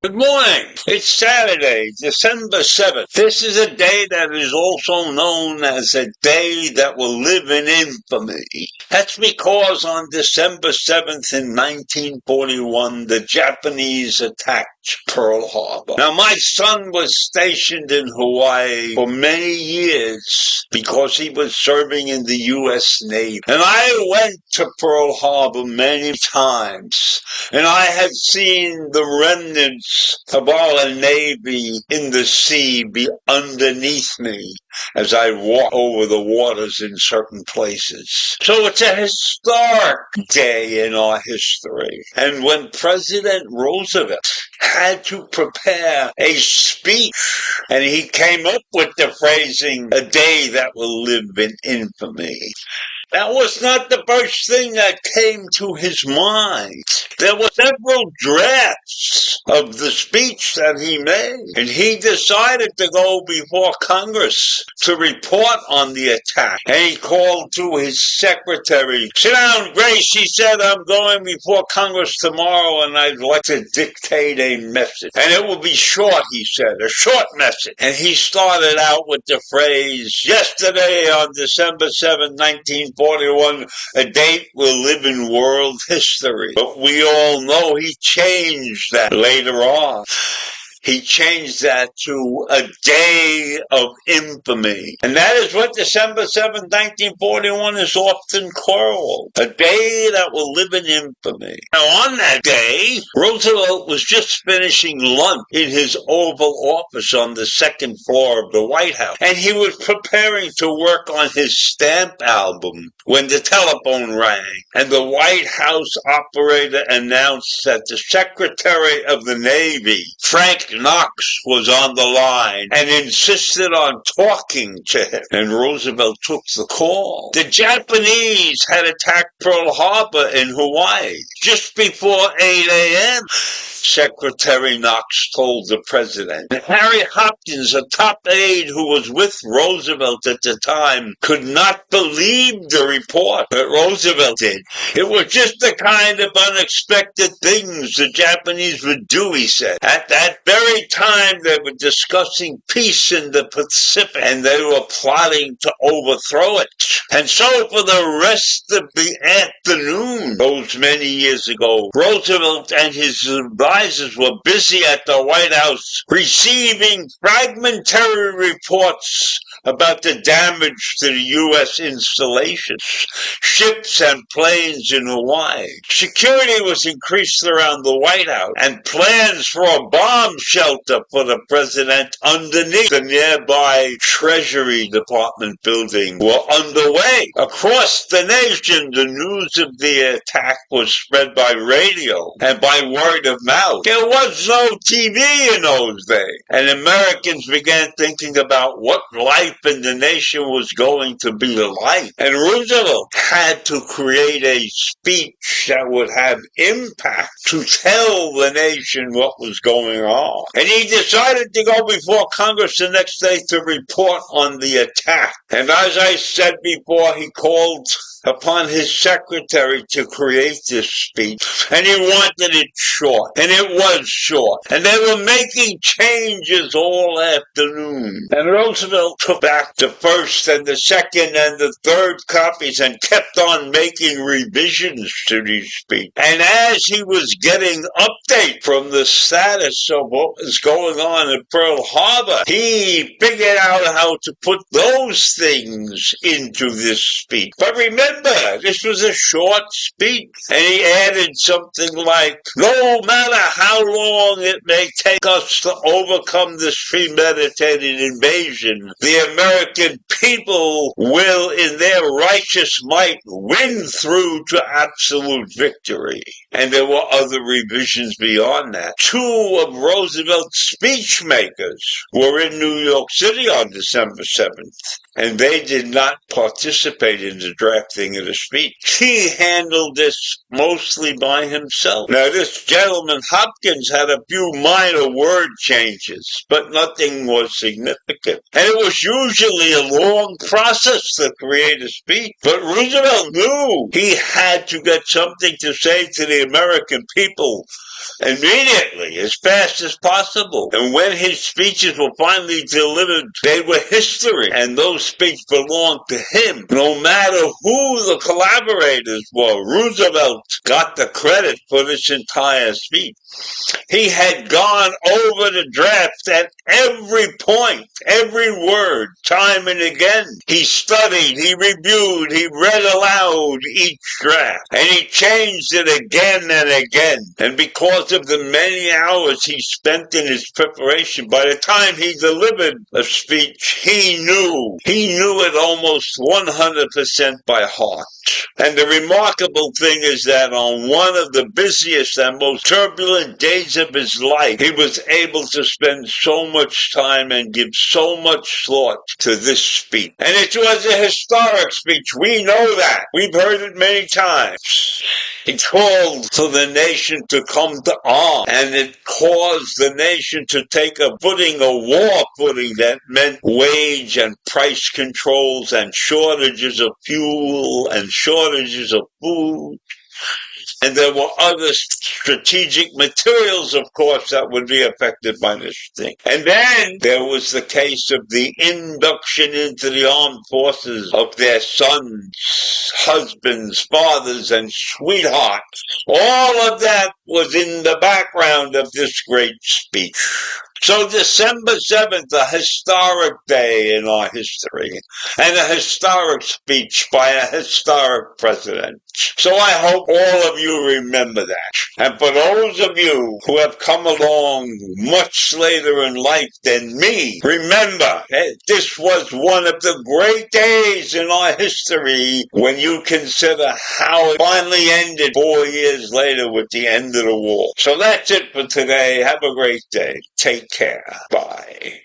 Good morning. It's Saturday, December 7th. This is a day that is also known as a day that will live in infamy. That's because on December 7th in 1941, the Japanese attacked Pearl Harbor. Now, my son was stationed in Hawaii for many years because he was serving in the U.S. Navy. And I went to Pearl Harbor many times, and I had seen the remnants of our Navy in the sea be underneath me as I walk over the waters in certain places. So it's a historic day in our history. And when President Roosevelt had to prepare a speech, and he came up with the phrasing, "a day that will live in infamy," that was not the first thing that came to his mind. There were several drafts of the speech that he made, and he decided to go before Congress to report on the attack. And he called to his secretary, "Sit down, Grace," he said, "I'm going before Congress tomorrow, and I'd like to dictate a message. And it will be short," he said, "a short message." And he started out with the phrase, "Yesterday on December 7, 1941, a date will live in world history." But we all know he changed that later on. He changed that to a day of infamy. And that is what December 7, 1941 is often called. A day that will live in infamy. Now, on that day, Roosevelt was just finishing lunch in his Oval Office on the second floor of the White House. And he was preparing to work on his stamp album when the telephone rang. And the White House operator announced that the Secretary of the Navy, Franklyn Knox, was on the line and insisted on talking to him. And Roosevelt took the call. The Japanese had attacked Pearl Harbor in Hawaii just before 8 a.m. Secretary Knox told the president. And Harry Hopkins, a top aide who was with Roosevelt at the time, could not believe the report that Roosevelt did. It was just the kind of unexpected things the Japanese would do, he said. At that very time, they were discussing peace in the Pacific, and they were plotting to overthrow it. And so for the rest of the afternoon, those many years ago, Roosevelt and his advisors were busy at the White House receiving fragmentary reports about the damage to the U.S. installations, ships and planes in Hawaii. Security was increased around the White House, and plans for a bomb shelter for the president underneath the nearby Treasury Department building were underway. Across the nation, the news of the attack was spread by radio and by word of mouth. There was no TV in those days, and Americans began thinking about what life in the nation was going to be like. And Roosevelt had to create a speech that would have impact to tell the nation what was going on. And he decided to go before Congress the next day to report on the attack. And as I said before, he called upon his secretary to create this speech, and he wanted it short. And it was short. And they were making changes all afternoon. And Roosevelt took back the first and the second and the third copies and kept on making revisions to these speeches. And as he was getting update from the status of what was going on at Pearl Harbor, he figured out how to put those things into this speech. But remember, this was a short speech, and he added something like, no matter how long it may take us to overcome this premeditated invasion, the American people will, in their righteous might, win through to absolute victory. And there were other revisions beyond that. Two of Roosevelt's speechmakers were in New York City on December 7th, and they did not participate in the drafting of the speech. He handled this mostly by himself. Now, this gentleman, Hopkins, had a few minor word changes, but nothing was significant. And it was usually a long process to create a speech. But Roosevelt knew he had to get something to say to the American people immediately, as fast as possible. And when his speeches were finally delivered, they were history, and those speeches belonged to him. No matter who the collaborators were, Roosevelt got the credit for this entire speech. He had gone over the draft at every point, every word, time and again. He studied, he reviewed, he read aloud each draft, and he changed it again and again. And because of the many hours he spent in his preparation, by the time he delivered a speech, he knew it almost 100% by heart. And the remarkable thing is that on one of the busiest and most turbulent days of his life, he was able to spend so much time and give so much thought to this speech. And it was a historic speech. We know that. We've heard it many times. He called for the nation to come to arms, and it caused the nation to take a footing, a war footing that meant wage and price controls and shortages of fuel and shortages of food. And there were other strategic materials, of course, that would be affected by this thing. And then there was the case of the induction into the armed forces of their sons, husbands, fathers, and sweethearts. All of that was in the background of this great speech. So December 7th, a historic day in our history, and a historic speech by a historic president. So I hope all of you remember that. And for those of you who have come along much later in life than me, remember, this was one of the great days in our history when you consider how it finally ended 4 years later with the end of the war. So that's it for today. Have a great day. Take care. Bye.